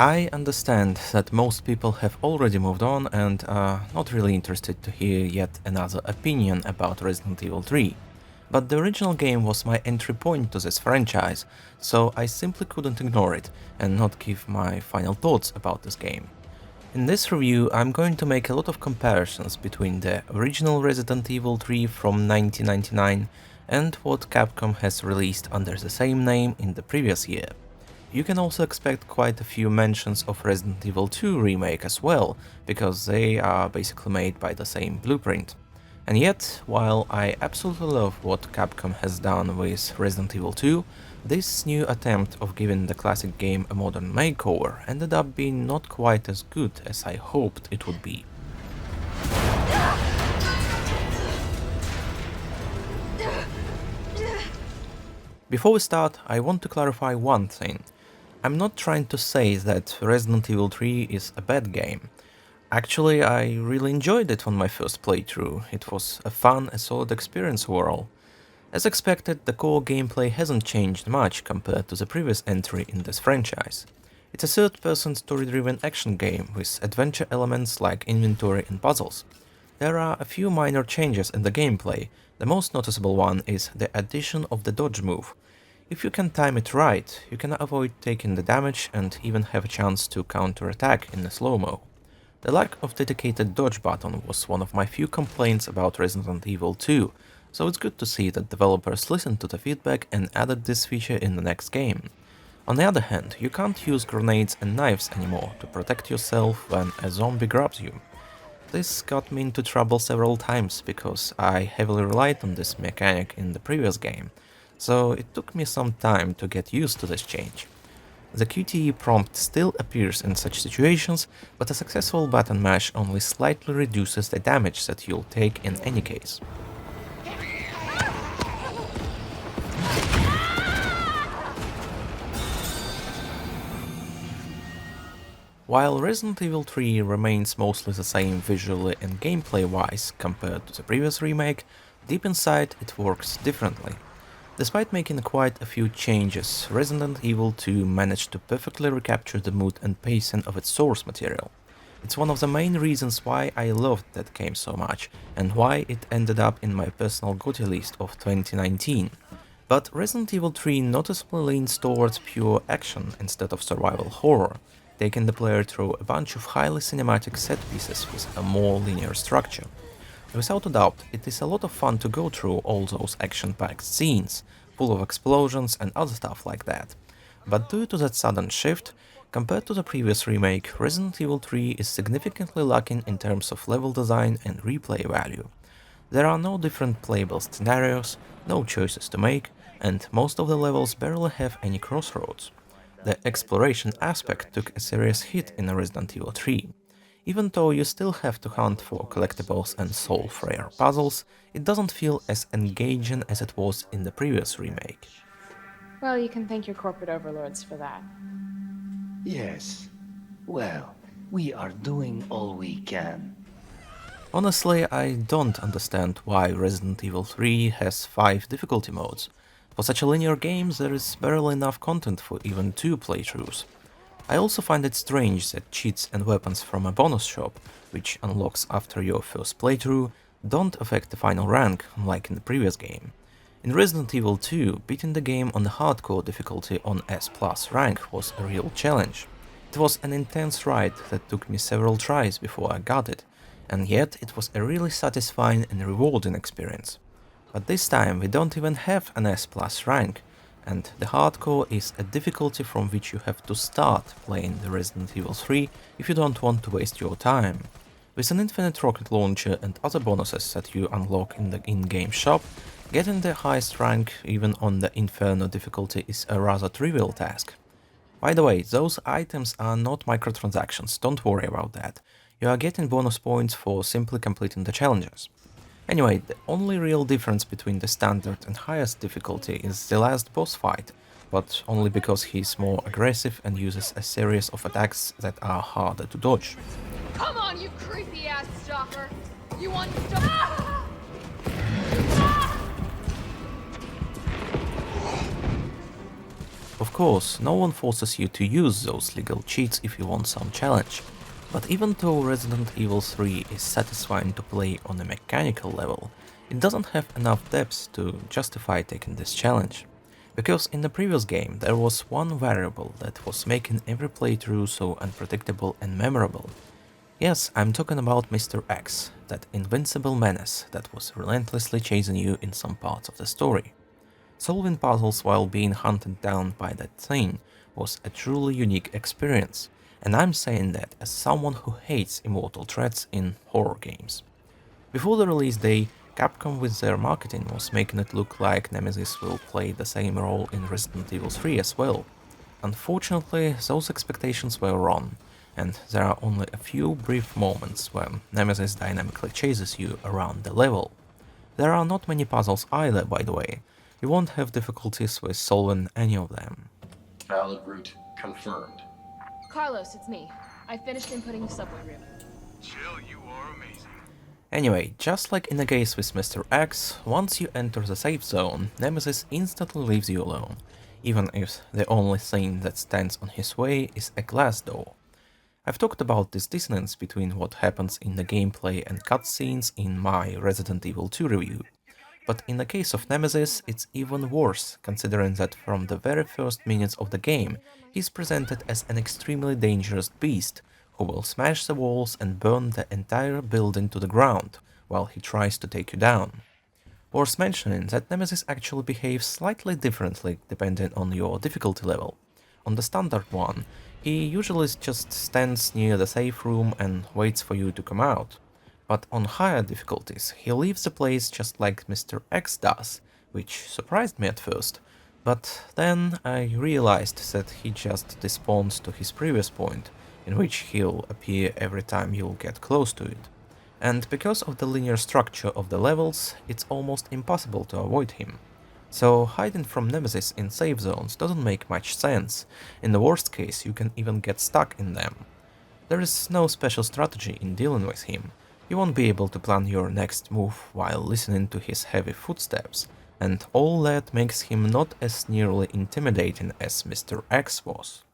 I understand that most people have already moved on and are not really interested to hear yet another opinion about Resident Evil 3. But the original game was my entry point to this franchise, so I simply couldn't ignore it and not give my final thoughts about this game. In this review, I'm going to make a lot of comparisons between the original Resident Evil 3 from 1999 and what Capcom has released under the same name in the previous year. You can also expect quite a few mentions of Resident Evil 2 Remake as well, because they are basically made by the same blueprint. And yet, while I absolutely love what Capcom has done with Resident Evil 2, this new attempt of giving the classic game a modern makeover ended up being not quite as good as I hoped it would be. Before we start, I want to clarify one thing. I'm not trying to say that Resident Evil 3 is a bad game. Actually, I really enjoyed it on my first playthrough. It was a fun and solid experience overall. As expected, the core gameplay hasn't changed much compared to the previous entry in this franchise. It's a third-person story-driven action game with adventure elements like inventory and puzzles. There are a few minor changes in the gameplay. The most noticeable one is the addition of the dodge move. If you can time it right, you can avoid taking the damage and even have a chance to counter-attack in a slow-mo. The lack of dedicated dodge button was one of my few complaints about Resident Evil 2, so it's good to see that developers listened to the feedback and added this feature in the next game. On the other hand, you can't use grenades and knives anymore to protect yourself when a zombie grabs you. This got me into trouble several times because I heavily relied on this mechanic in the previous game, so it took me some time to get used to this change. The QTE prompt still appears in such situations, but a successful button mash only slightly reduces the damage that you'll take in any case. While Resident Evil 3 remains mostly the same visually and gameplay-wise compared to the previous remake, deep inside it works differently. Despite making quite a few changes, Resident Evil 2 managed to perfectly recapture the mood and pacing of its source material. It's one of the main reasons why I loved that game so much, and why it ended up in my personal GOTY list of 2019. But Resident Evil 3 noticeably leans towards pure action instead of survival horror, taking the player through a bunch of highly cinematic set pieces with a more linear structure. Without a doubt, it is a lot of fun to go through all those action-packed scenes, full of explosions and other stuff like that. But due to that sudden shift, compared to the previous remake, Resident Evil 3 is significantly lacking in terms of level design and replay value. There are no different playable scenarios, no choices to make, and most of the levels barely have any crossroads. The exploration aspect took a serious hit in Resident Evil 3. Even though you still have to hunt for collectibles and solve rare puzzles, it doesn't feel as engaging as it was in the previous remake. Well, you can thank your corporate overlords for that. Yes. Well, we are doing all we can. Honestly, I don't understand why Resident Evil 3 has 5 difficulty modes. For such a linear game, there is barely enough content for even 2 playthroughs. I also find it strange that cheats and weapons from a bonus shop, which unlocks after your first playthrough, don't affect the final rank, unlike in the previous game. In Resident Evil 2, beating the game on the hardcore difficulty on S+ rank was a real challenge. It was an intense ride that took me several tries before I got it, and yet it was a really satisfying and rewarding experience. But this time we don't even have an S+ rank, and the hardcore is a difficulty from which you have to start playing the Resident Evil 3 if you don't want to waste your time. With an infinite rocket launcher and other bonuses that you unlock in the in-game shop, getting the highest rank even on the Inferno difficulty is a rather trivial task. By the way, those items are not microtransactions, don't worry about that. You are getting bonus points for simply completing the challenges. Anyway, the only real difference between the standard and highest difficulty is the last boss fight, but only because he's more aggressive and uses a series of attacks that are harder to dodge. Come on, you creepy ass stalker! You want to Of course, no one forces you to use those legal cheats if you want some challenge. But even though Resident Evil 3 is satisfying to play on a mechanical level, it doesn't have enough depth to justify taking this challenge. Because in the previous game there was one variable that was making every playthrough so unpredictable and memorable. Yes, I'm talking about Mr. X, that invincible menace that was relentlessly chasing you in some parts of the story. Solving puzzles while being hunted down by that thing was a truly unique experience, and I'm saying that as someone who hates immortal threats in horror games. Before the release day, Capcom with their marketing was making it look like Nemesis will play the same role in Resident Evil 3 as well. Unfortunately, those expectations were wrong, and there are only a few brief moments when Nemesis dynamically chases you around the level. There are not many puzzles either, by the way. You won't have difficulties with solving any of them. Valid route confirmed. Carlos, it's me. I finished inputting the subway route. Jill, you are amazing. Anyway, just like in the case with Mr. X, once you enter the safe zone, Nemesis instantly leaves you alone, even if the only thing that stands on his way is a glass door. I've talked about this dissonance between what happens in the gameplay and cutscenes in my Resident Evil 2 review. But in the case of Nemesis, it's even worse, considering that from the very first minutes of the game, he's presented as an extremely dangerous beast, who will smash the walls and burn the entire building to the ground, while he tries to take you down. Worth mentioning that Nemesis actually behaves slightly differently depending on your difficulty level. On the standard one, he usually just stands near the safe room and waits for you to come out. But on higher difficulties, he leaves the place just like Mr. X does, which surprised me at first, but then I realized that he just despawns to his previous point, in which he'll appear every time you'll get close to it. And because of the linear structure of the levels, it's almost impossible to avoid him. So hiding from Nemesis in safe zones doesn't make much sense. In the worst case, you can even get stuck in them. There is no special strategy in dealing with him. You won't be able to plan your next move while listening to his heavy footsteps, and all that makes him not as nearly intimidating as Mr. X was.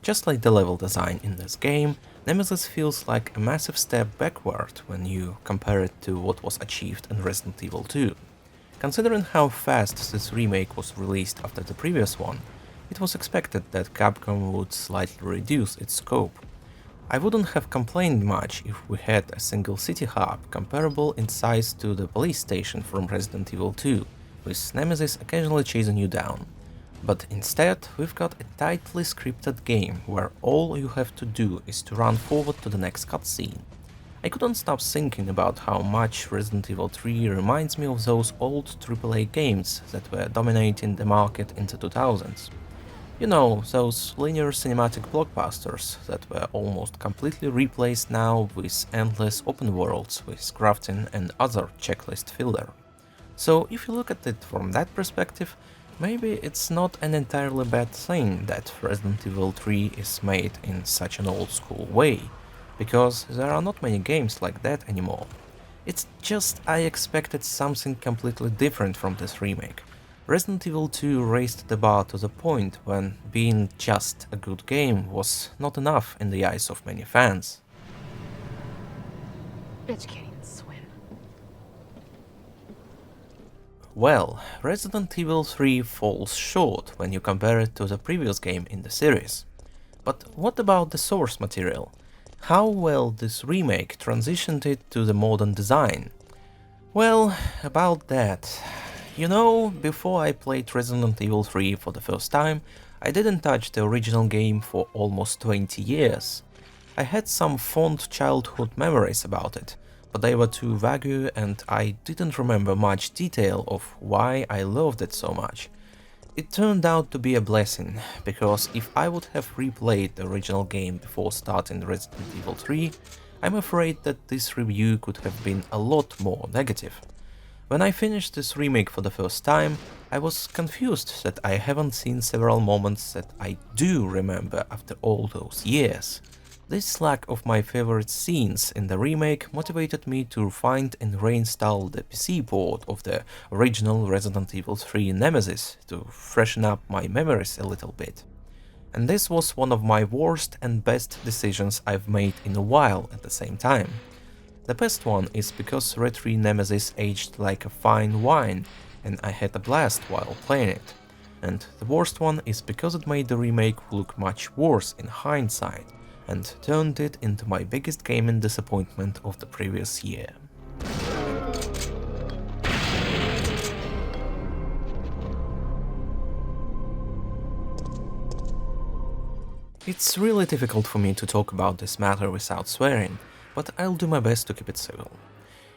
Just like the level design in this game, Nemesis feels like a massive step backward when you compare it to what was achieved in Resident Evil 2. Considering how fast this remake was released after the previous one, it was expected that Capcom would slightly reduce its scope. I wouldn't have complained much if we had a single city hub comparable in size to the police station from Resident Evil 2, with Nemesis occasionally chasing you down. But instead, we've got a tightly scripted game where all you have to do is to run forward to the next cutscene. I couldn't stop thinking about how much Resident Evil 3 reminds me of those old AAA games that were dominating the market in the 2000s. You know, those linear cinematic blockbusters that were almost completely replaced now with endless open worlds with crafting and other checklist filler. So if you look at it from that perspective, maybe it's not an entirely bad thing that Resident Evil 3 is made in such an old school way, because there are not many games like that anymore. It's just I expected something completely different from this remake. Resident Evil 2 raised the bar to the point when being just a good game was not enough in the eyes of many fans. Bitch can't even swim. Well, Resident Evil 3 falls short when you compare it to the previous game in the series. But what about the source material? How well this remake transitioned it to the modern design? Well, about that. You know, before I played Resident Evil 3 for the first time, I didn't touch the original game for almost 20 years. I had some fond childhood memories about it, but they were too vague and I didn't remember much detail of why I loved it so much. It turned out to be a blessing, because if I would have replayed the original game before starting Resident Evil 3, I'm afraid that this review could have been a lot more negative. When I finished this remake for the first time, I was confused that I haven't seen several moments that I do remember after all those years. This lack of my favorite scenes in the remake motivated me to find and reinstall the PC port of the original Resident Evil 3 Nemesis to freshen up my memories a little bit. And this was one of my worst and best decisions I've made in a while at the same time. The best one is because Red 3 Nemesis aged like a fine wine, and I had a blast while playing it. And the worst one is because it made the remake look much worse in hindsight, and turned it into my biggest gaming disappointment of the previous year. It's really difficult for me to talk about this matter without swearing, but I'll do my best to keep it civil.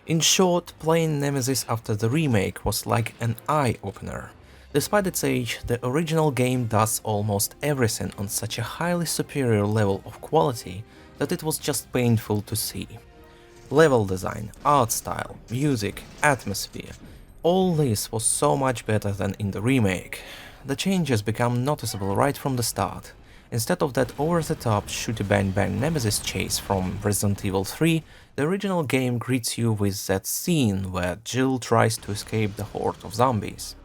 In short, playing Nemesis after the remake was like an eye-opener. Despite its age, the original game does almost everything on such a highly superior level of quality that it was just painful to see. Level design, art style, music, atmosphere, all this was so much better than in the remake. The changes become noticeable right from the start. Instead of that over-the-top shooty-bang-bang Nemesis chase from Resident Evil 3, the original game greets you with that scene where Jill tries to escape the horde of zombies.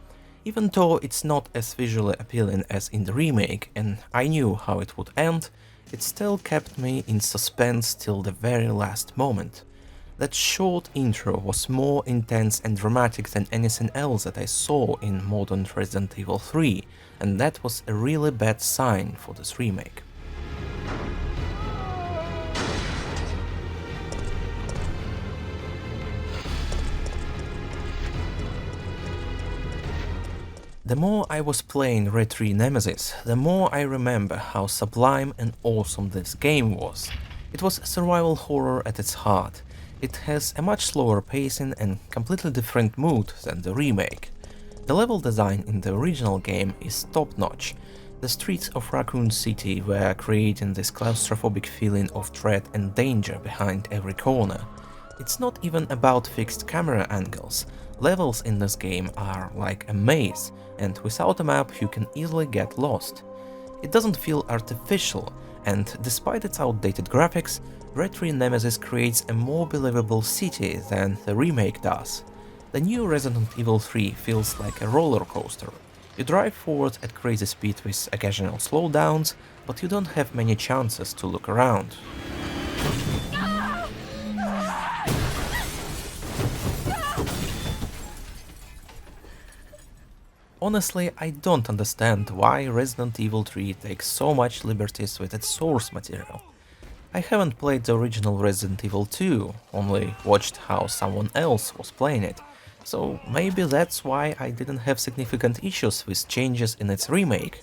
Even though it's not as visually appealing as in the remake, and I knew how it would end, it still kept me in suspense till the very last moment. That short intro was more intense and dramatic than anything else that I saw in modern Resident Evil 3, and that was a really bad sign for this remake. The more I was playing Red 3 Nemesis, the more I remember how sublime and awesome this game was. It was survival horror at its heart. It has a much slower pacing and completely different mood than the remake. The level design in the original game is top-notch. The streets of Raccoon City were creating this claustrophobic feeling of dread and danger behind every corner. It's not even about fixed camera angles. Levels in this game are like a maze, and without a map you can easily get lost. It doesn't feel artificial, and despite its outdated graphics, Red 3 Nemesis creates a more believable city than the remake does. The new Resident Evil 3 feels like a roller coaster. You drive forward at crazy speed with occasional slowdowns, but you don't have many chances to look around. Honestly, I don't understand why Resident Evil 3 takes so much liberties with its source material. I haven't played the original Resident Evil 2, only watched how someone else was playing it, so maybe that's why I didn't have significant issues with changes in its remake.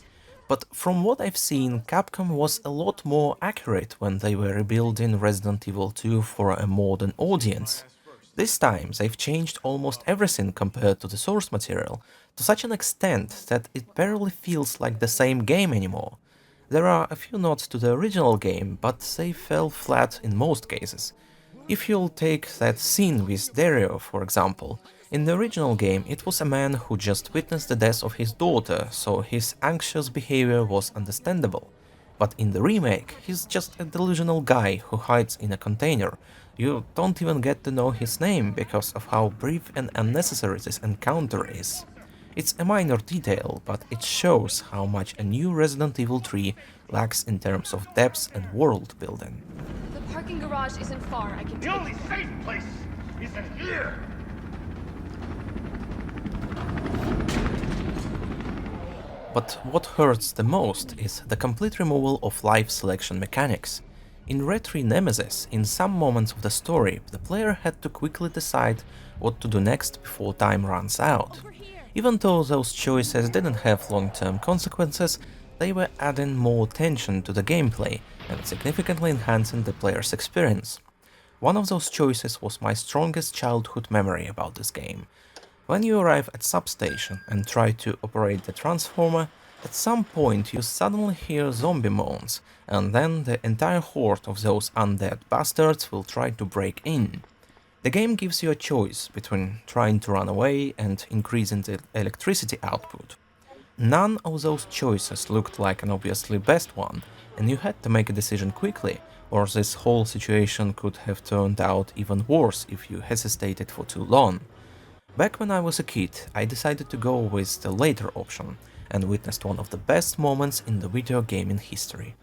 But from what I've seen, Capcom was a lot more accurate when they were rebuilding Resident Evil 2 for a modern audience. This time they've changed almost everything compared to the source material, to such an extent that it barely feels like the same game anymore. There are a few nods to the original game, but they fell flat in most cases. If you'll take that scene with Dario, for example, in the original game it was a man who just witnessed the death of his daughter, so his anxious behavior was understandable. But in the remake, he's just a delusional guy who hides in a container. You don't even get to know his name because of how brief and unnecessary this encounter is. It's a minor detail, but it shows how much a new Resident Evil 3 lacks in terms of depth and world building. The parking garage isn't far. I can The take only it. safe place is in here! But what hurts the most is the complete removal of life selection mechanics. In Red 3 Nemesis, in some moments of the story, the player had to quickly decide what to do next before time runs out. Even though those choices didn't have long-term consequences, they were adding more tension to the gameplay and significantly enhancing the player's experience. One of those choices was my strongest childhood memory about this game. When you arrive at substation and try to operate the transformer, at some point you suddenly hear zombie moans, and then the entire horde of those undead bastards will try to break in. The game gives you a choice between trying to run away and increasing the electricity output. None of those choices looked like an obviously best one, and you had to make a decision quickly, or this whole situation could have turned out even worse if you hesitated for too long. Back when I was a kid, I decided to go with the later option, and witnessed one of the best moments in the video gaming history.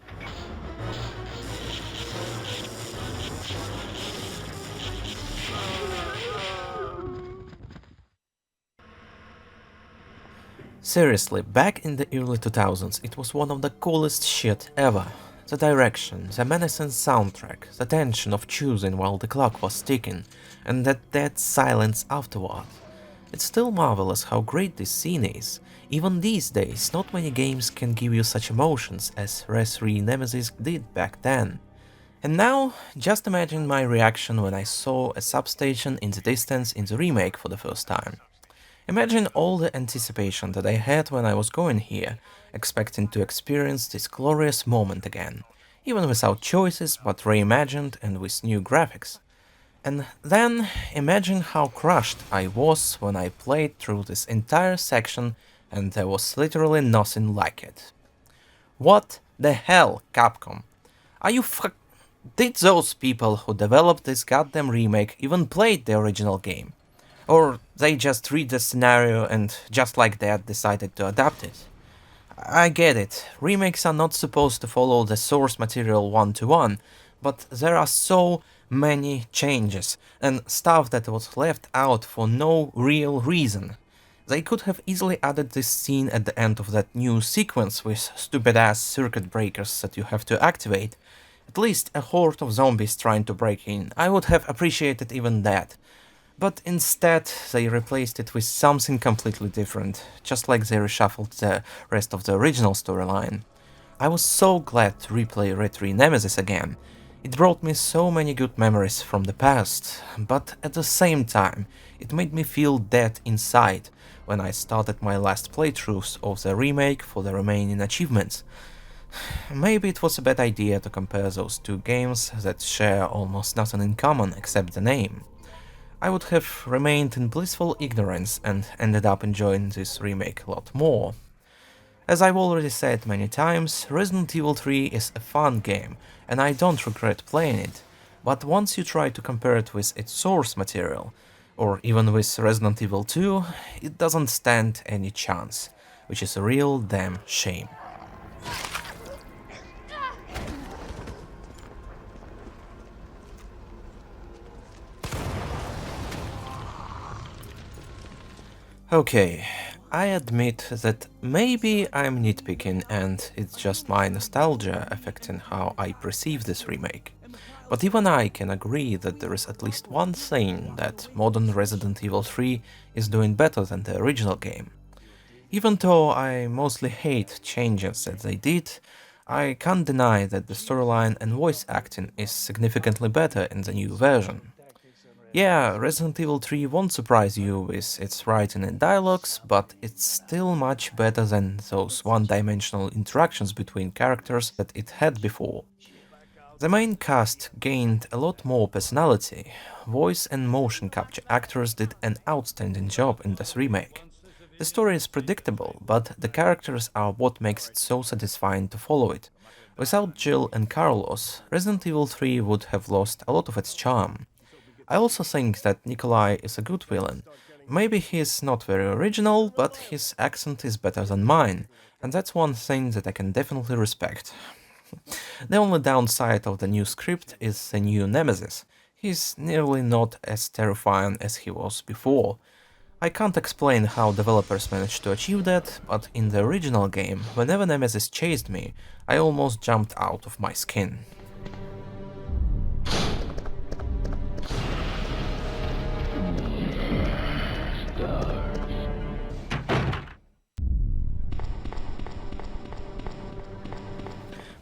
Seriously, back in the early 2000s, it was one of the coolest shit ever. The direction, the menacing soundtrack, the tension of choosing while the clock was ticking, and that dead silence afterward. It's still marvelous how great this scene is. Even these days, not many games can give you such emotions as Res 3 Nemesis did back then. And now, just imagine my reaction when I saw a substation in the distance in the remake for the first time. Imagine all the anticipation that I had when I was going here, expecting to experience this glorious moment again, even without choices but reimagined and with new graphics. And then imagine how crushed I was when I played through this entire section and there was literally nothing like it. What the hell, Capcom? Are you Did those people who developed this goddamn remake even play the original game? Or they just read the scenario and just like that decided to adapt it? I get it, remakes are not supposed to follow the source material one-to-one, but there are so many changes and stuff that was left out for no real reason. They could have easily added this scene at the end of that new sequence with stupid-ass circuit breakers that you have to activate. At least a horde of zombies trying to break in, I would have appreciated even that. But instead, they replaced it with something completely different, just like they reshuffled the rest of the original storyline. I was so glad to replay Red 3 Nemesis again. It brought me so many good memories from the past, but at the same time, it made me feel dead inside when I started my last playthroughs of the remake for the remaining achievements. Maybe it was a bad idea to compare those two games that share almost nothing in common except the name. I would have remained in blissful ignorance and ended up enjoying this remake a lot more. As I've already said many times, Resident Evil 3 is a fun game, and I don't regret playing it, but once you try to compare it with its source material, or even with Resident Evil 2, it doesn't stand any chance, which is a real damn shame. Okay, I admit that maybe I'm nitpicking and it's just my nostalgia affecting how I perceive this remake. But even I can agree that there is at least one thing that modern Resident Evil 3 is doing better than the original game. Even though I mostly hate changes that they did, I can't deny that the storyline and voice acting is significantly better in the new version. Yeah, Resident Evil 3 won't surprise you with its writing and dialogues, but it's still much better than those one-dimensional interactions between characters that it had before. The main cast gained a lot more personality. Voice and motion capture actors did an outstanding job in this remake. The story is predictable, but the characters are what makes it so satisfying to follow it. Without Jill and Carlos, Resident Evil 3 would have lost a lot of its charm. I also think that Nikolai is a good villain. Maybe he's not very original, but his accent is better than mine, and that's one thing that I can definitely respect. The only downside of the new script is the new Nemesis. He's nearly not as terrifying as he was before. I can't explain how developers managed to achieve that, but in the original game, whenever Nemesis chased me, I almost jumped out of my skin.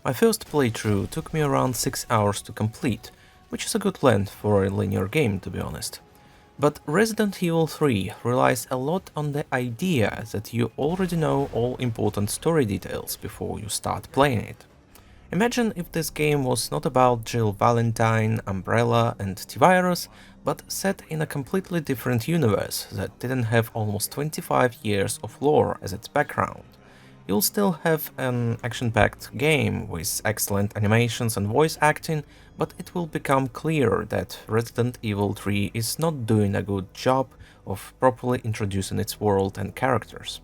My first playthrough took me around 6 hours to complete, which is a good length for a linear game, to be honest. But Resident Evil 3 relies a lot on the idea that you already know all important story details before you start playing it. Imagine if this game was not about Jill Valentine, Umbrella and T-Virus, but set in a completely different universe that didn't have almost 25 years of lore as its background. You'll still have an action-packed game with excellent animations and voice acting, but it will become clear that Resident Evil 3 is not doing a good job of properly introducing its world and characters.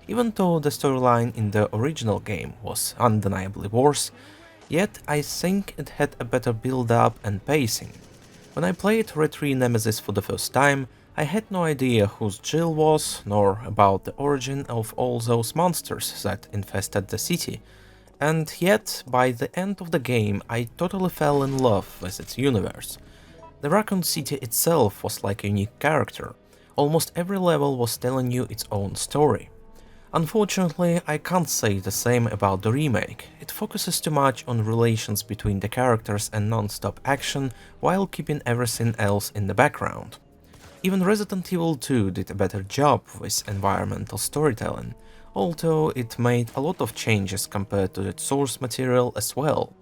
Even though the storyline in the original game was undeniably worse, yet I think it had a better build-up and pacing. When I played Red 3 Nemesis for the first time, I had no idea who Jill was, nor about the origin of all those monsters that infested the city, and yet, by the end of the game, I totally fell in love with its universe. The Raccoon City itself was like a unique character. Almost every level was telling you its own story. Unfortunately, I can't say the same about the remake. It focuses too much on relations between the characters and non-stop action, while keeping everything else in the background. Even Resident Evil 2 did a better job with environmental storytelling, although it made a lot of changes compared to its source material as well.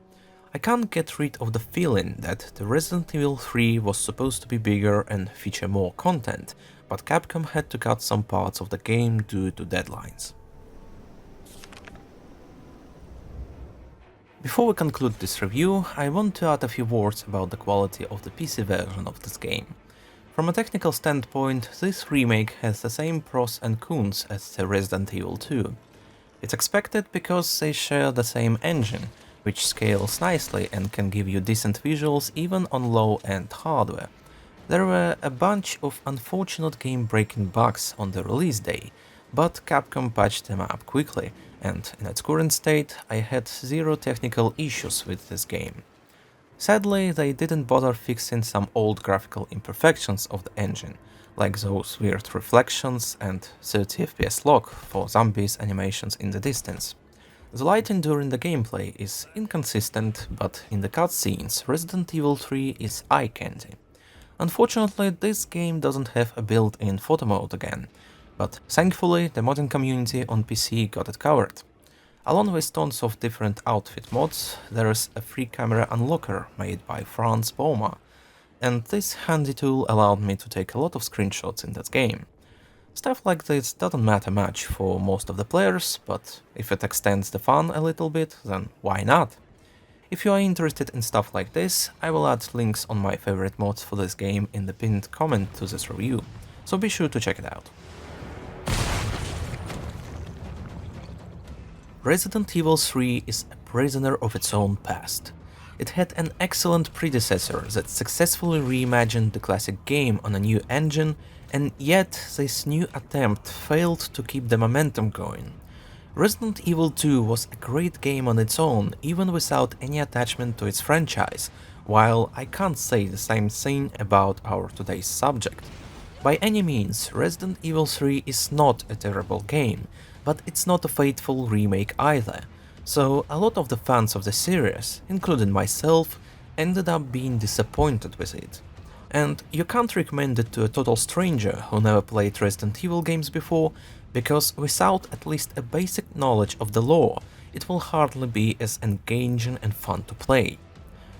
I can't get rid of the feeling that the Resident Evil 3 was supposed to be bigger and feature more content, but Capcom had to cut some parts of the game due to deadlines. Before we conclude this review, I want to add a few words about the quality of the PC version of this game. From a technical standpoint, this remake has the same pros and cons as the Resident Evil 2. It's expected because they share the same engine, which scales nicely and can give you decent visuals even on low-end hardware. There were a bunch of unfortunate game-breaking bugs on the release day, but Capcom patched them up quickly, and in its current state I had zero technical issues with this game. Sadly, they didn't bother fixing some old graphical imperfections of the engine, like those weird reflections and 30 FPS lock for zombies animations in the distance. The lighting during the gameplay is inconsistent, but in the cutscenes, Resident Evil 3 is eye candy. Unfortunately, this game doesn't have a built-in photo mode again, but thankfully the modding community on PC got it covered. Along with tons of different outfit mods, there is a free camera unlocker made by Franz Baumer, and this handy tool allowed me to take a lot of screenshots in that game. Stuff like this doesn't matter much for most of the players, but if it extends the fun a little bit, then why not? If you are interested in stuff like this, I will add links on my favorite mods for this game in the pinned comment to this review, so be sure to check it out. Resident Evil 3 is a prisoner of its own past. It had an excellent predecessor that successfully reimagined the classic game on a new engine, and yet this new attempt failed to keep the momentum going. Resident Evil 2 was a great game on its own, even without any attachment to its franchise, while I can't say the same thing about our today's subject. By any means, Resident Evil 3 is not a terrible game, but it's not a faithful remake either, so a lot of the fans of the series, including myself, ended up being disappointed with it. And you can't recommend it to a total stranger who never played Resident Evil games before, because without at least a basic knowledge of the lore, it will hardly be as engaging and fun to play.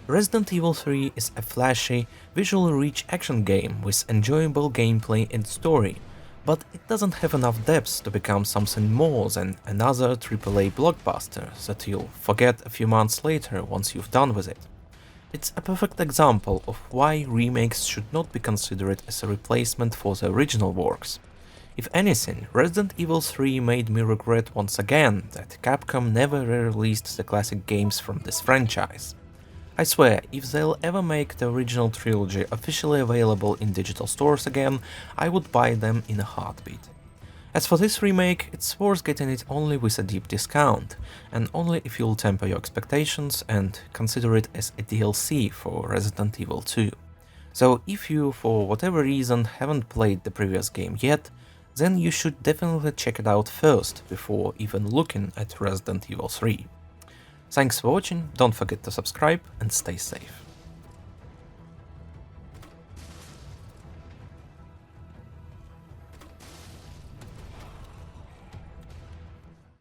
Resident Evil 3 is a flashy, visually rich action game with enjoyable gameplay and story, but it doesn't have enough depth to become something more than another AAA blockbuster that you'll forget a few months later once you've done with it. It's a perfect example of why remakes should not be considered as a replacement for the original works. If anything, Resident Evil 3 made me regret once again that Capcom never re-released the classic games from this franchise. I swear, if they'll ever make the original trilogy officially available in digital stores again, I would buy them in a heartbeat. As for this remake, it's worth getting it only with a deep discount, and only if you'll temper your expectations and consider it as a DLC for Resident Evil 2. So if you, for whatever reason, haven't played the previous game yet, then you should definitely check it out first before even looking at Resident Evil 3. Thanks for watching, don't forget to subscribe and stay safe.